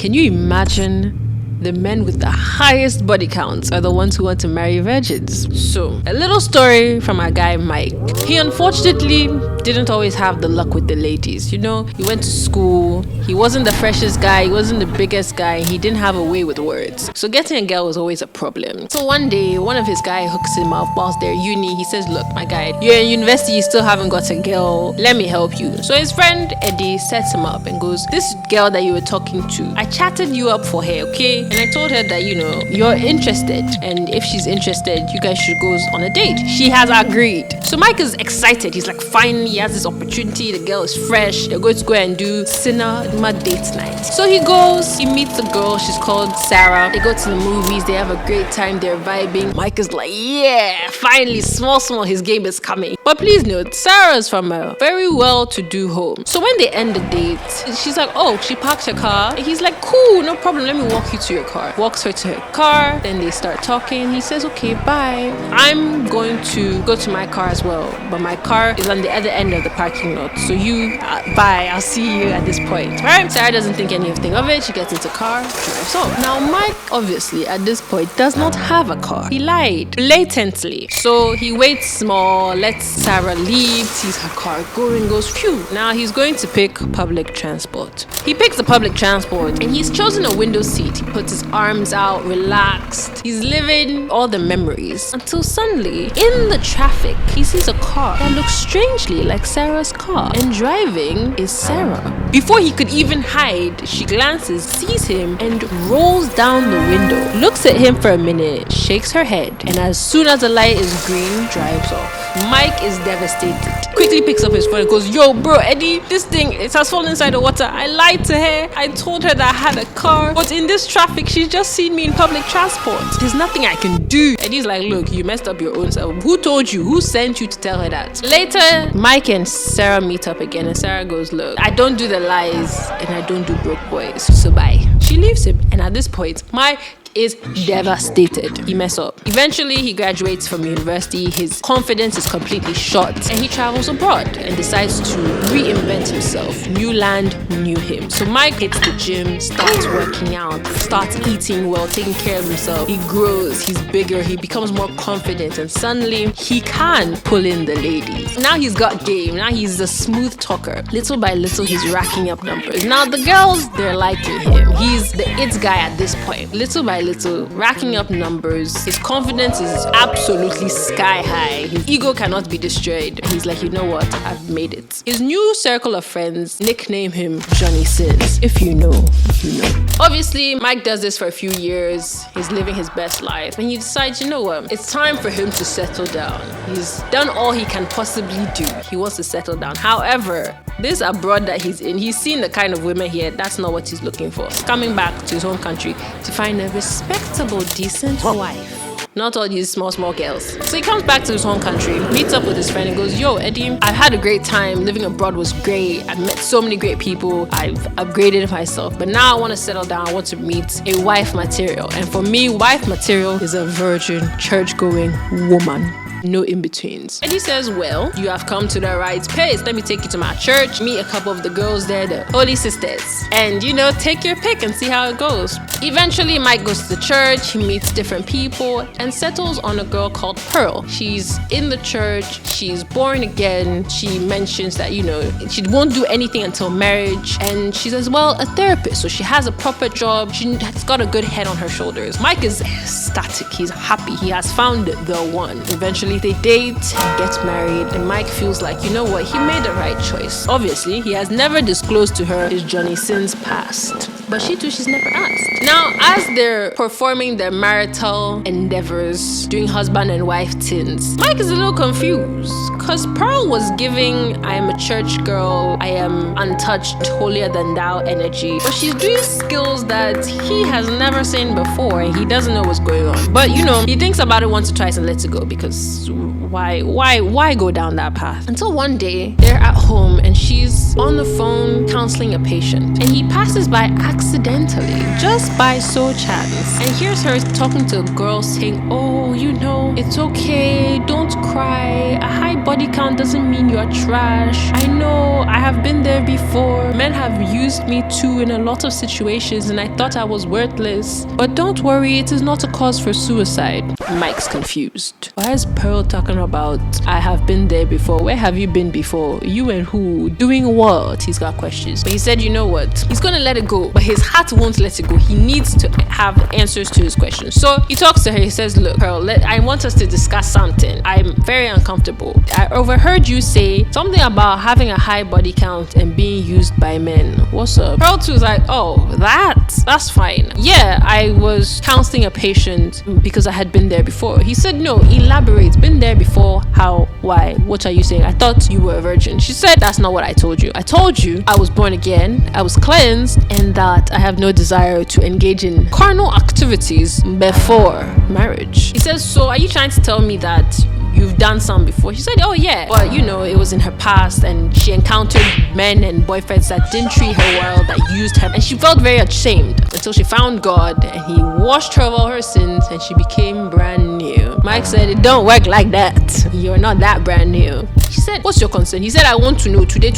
Can you imagine? The men with the highest body counts are the ones who want to marry virgins. So, a little story from our guy Mike. He unfortunately didn't always have the luck with the ladies. You know, he went to school, he wasn't the freshest guy, he wasn't the biggest guy, he didn't have a way with words. So getting a girl was always a problem. So one day, one of his guys hooks him up whilst they're at uni. He says, look, my guy, you're in university, you still haven't got a girl, let me help you. So his friend Eddie sets him up and goes, this girl that you were talking to, I chatted you up for her, okay? And I told her that, you know, you're interested, and if she's interested, you guys should go on a date. She has agreed. So Mike is excited. He's like, finally, he has this opportunity. The girl is fresh. They're going to go and do cinema date night. So he goes, he meets the girl. She's called Sarah. They go to the movies. They have a great time. They're vibing. Mike is like, yeah, finally, small, his game is coming. But please note, Sarah is from a very well-to-do home. So when they end the date, she's like, oh, she parked her car. And he's like, cool, no problem. Let me walk you to your car. Walks her to her car. Then they start talking. He says, okay, bye. I'm going to go to my car as well. But my car is on the other end of the parking lot. So you, bye. I'll see you at this point. Right? Sarah doesn't think anything of it. She gets into the car, drives off. Now, Mike, obviously, at this point, does not have a car. He lied blatantly. So he waits small, lets Sarah leave, sees her car going, goes, phew. Now he's going to pick public transport. He picks the public transport and he's chosen a window seat. He puts his arms out, relaxed. He's living all the memories until suddenly, in the traffic, he sees a car that looks strangely like Sarah's car, and driving is Sarah. Before he could even hide, she glances, sees him, and rolls down the window, looks at him for a minute, shakes her head, and as soon as the light is green, drives off. Mike is devastated. Quickly picks up his phone and goes, yo, bro, Eddie, this thing, it has fallen inside the water. I lied to her. I told her that I had a car, but in this traffic, she's just seen me in public transport. There's nothing I can do. Eddie's like, look, you messed up your own self. Who told you? Who sent you to tell her that? Later, Mike and Sarah meet up again, and Sarah goes, look, I don't do the lies, and I don't do broke boys, so bye. She leaves him, and at this point, Mike is devastated. He messed up. Eventually, he graduates from university. His confidence is completely shot, and he travels abroad and decides to reinvent himself. New land, new him. So Mike hits the gym, starts working out, starts eating well, taking care of himself. He grows, he's bigger, he becomes more confident, and suddenly he can pull in the ladies. Now he's got game. Now he's a smooth talker. Little by little, he's racking up numbers. Now the girls, they're liking him. He's the it guy at this point. Little by little, racking up numbers. His confidence is absolutely sky high. His ego cannot be destroyed. He's like, you know what? I've made it. His new circle of friends nickname him Johnny Sins. If you know, you know. Obviously, Mike does this for a few years. He's living his best life. And he decides, you know what? It's time for him to settle down. He's done all he can possibly do. He wants to settle down. However, this abroad that he's in, he's seen the kind of women here. That's not what he's looking for. He's coming back to his home country to find a respectable, decent wife. Not all these small girls. So he comes back to his home country, meets up with his friend and goes, yo, Eddie, I've had a great time. Living abroad was great. I've met so many great people. I've upgraded myself. But now I want to settle down. I want to meet a wife material. And for me, wife material is a virgin, church-going woman. No in-betweens. And he says, well, you have come to the right place. Let me take you to my church, meet a couple of the girls there, the holy sisters, and, you know, take your pick and see how it goes. Eventually, Mike goes to the church, he meets different people, and settles on a girl called Pearl. She's in the church, she's born again. She mentions that, you know, she won't do anything until marriage, and she's as well a therapist, so she has a proper job. She has got a good head on her shoulders. Mike is ecstatic. He's happy. He has found the one. Eventually, they date and get married, and Mike feels like, you know what, he made the right choice. Obviously, he has never disclosed to her his Johnny Sins past, but she too, she's never asked. Now, as they're performing their marital endeavors, doing husband and wife things, Mike is a little confused, because Pearl was giving, I am a church girl, I am untouched, holier than thou energy, but she's doing skills that he has never seen before, and he doesn't know what's going on. But, you know, he thinks about it once or twice and lets it go, because why go down that path? Until one day, they're at home and she's on the phone counseling a patient, and he passes by accidentally, just by so chance, and hears her talking to a girl saying, oh, you know, it's okay, don't cry, a high body count doesn't mean you're trash. I know, I have been there before. Men have used me too in a lot of situations and I thought I was worthless. But don't worry, it is not a cause for suicide. Mike's confused. Why is Pearl talking about I have been there before? Where have you been before? You and who? Doing what? He's got questions. But he said, you know what? He's gonna let it go, but his heart won't let it go. He needs to have answers to his questions. So he talks to her. He says, look, Pearl, I want us to discuss something. I'm very uncomfortable. I overheard you say something about having a high body count and being used by men. What's up? Pearl 2 is like, oh, that's fine. Yeah, I was counseling a patient because I had been there before. He said, no, elaborate. Been there before? How? Why? What are you saying? I thought you were a virgin. She said, that's not what I told you. I told you I was born again, I was cleansed, and that I have no desire to engage in carnal activities before marriage. He says, so are you trying to tell me that you've done some before? She said, oh yeah, but you know, it was in her past and she encountered men and boyfriends that didn't treat her well, that used her, and she felt very ashamed until she found God and he washed her of all her sins and she became brand new. Mike said, it don't work like that. You're not that brand new. She said, what's your concern? He said, I want to know today,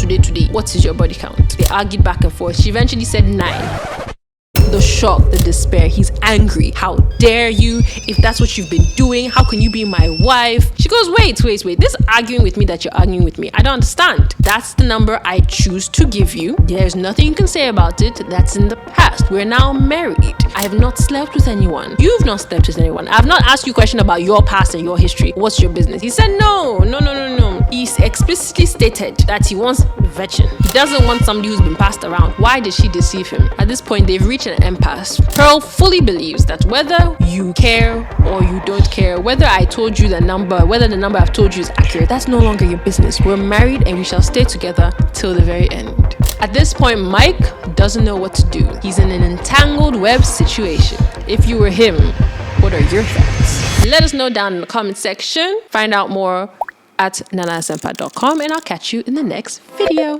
what is your body count? They argued back and forth. She eventually said 9. The shock, the despair, he's angry. How dare you? If that's what you've been doing, how can you be my wife? She goes, wait, this arguing with me that you're arguing with me, I don't understand. That's the number I choose to give you. There's nothing you can say about it. That's in the past. We're now married. I have not slept with anyone. You've not slept with anyone. I've not asked you a question about your past and your history. What's your business? He said, no. He's explicitly stated that he wants virgin. He doesn't want somebody who's been passed around. Why did she deceive him? At this point, they've reached an impasse. Pearl fully believes that whether you care or you don't care, whether I told you the number, whether the number I've told you is accurate, that's no longer your business. We're married and we shall stay together till the very end. At this point, Mike doesn't know what to do. He's in an entangled web situation. If you were him, what are your thoughts? Let us know down in the comment section. Find out more at nanasempa.com and I'll catch you in the next video.